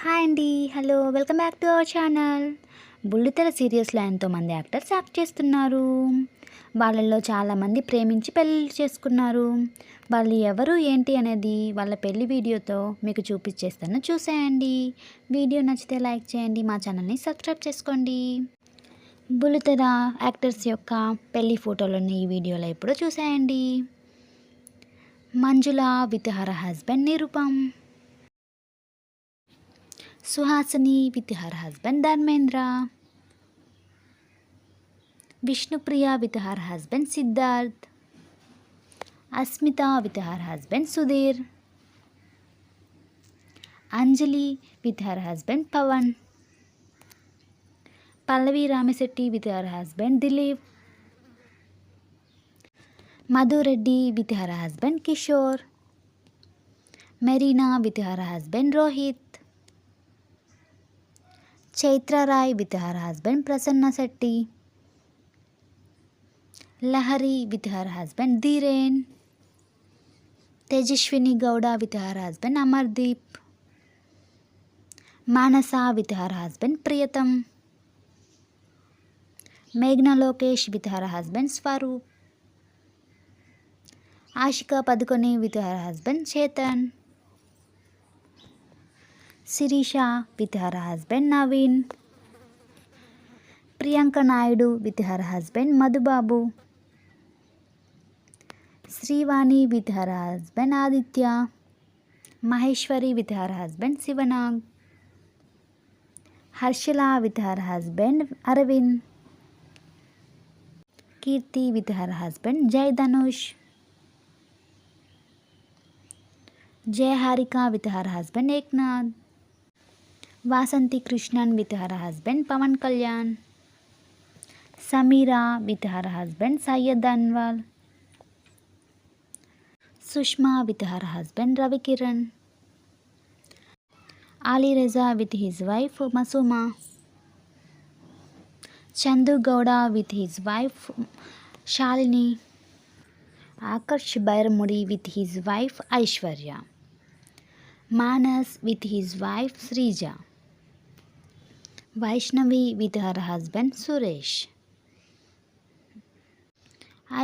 Hi అండి. Hello, welcome back to our channel. బుల్లితెర సీరియల్స్లో ఎంతోమంది యాక్టర్స్ యాక్ట్ చేస్తున్నారు. వాళ్ళల్లో చాలామంది ప్రేమించి పెళ్ళి చేసుకున్నారు. వాళ్ళు ఎవరు ఏంటి అనేది వాళ్ళ పెళ్లి వీడియోతో మీకు చూపించేస్తాను, చూసేయండి. వీడియో నచ్చితే లైక్ చేయండి, మా ఛానల్ని సబ్స్క్రైబ్ చేసుకోండి. బుల్లితెర యాక్టర్స్ యొక్క పెళ్లి ఫోటోలను ఈ వీడియోలో ఇప్పుడు చూసేయండి. Manjula with her husband Nirupam. Suhasini with her husband Dharmendra. Vishnupriya with her husband Siddharth. Asmitha with her husband Sudheer. Anjali with her husband Pavan. Pallavi Ramisetty with her husband Dileep. Madhureddy with her husband Kishore. Marina with her husband Rohit. Chaitra Rai with her husband Prasanna Shetty. Lahari with her husband Dheeren. Tejaswini Gowda with her husband Amardeep. Manasa with her husband Priyatham. మేఘ్నా Lokesh with her husband Swaroop. Ashika Padukone with her husband Chethan. Sirisha with her husband Naveen. Priyanka Naidu with her husband Madhubabu. Srivani with her husband Aditya. Maheshwari with her husband Shivanag. Harshala with her husband Aravind. Keerthi with her husband Jai Dhanush. Jaya Harika with her husband Eknath. Vasanthi Krishnan with her husband Pavan Kalyan. Sameera with her husband Syed Anwar. Sushma with her husband Ravikiran. Ali Raza with his wife Masuma. Chandu Gowda with his wife Shalini. Akarsh Bairamudi with his wife Aishwarya. Manas with his wife Sreeja. Vaishnavi with her husband Suresh.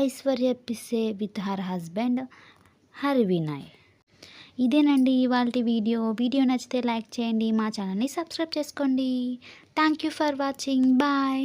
Aishwarya Pisse with her husband Harivinay. ఇదేనండి ఇవాల్టి video నచ్చితే like చేయండి, మా ఛానల్ని subscribe చేసుకోండి. Thank you for watching. Bye.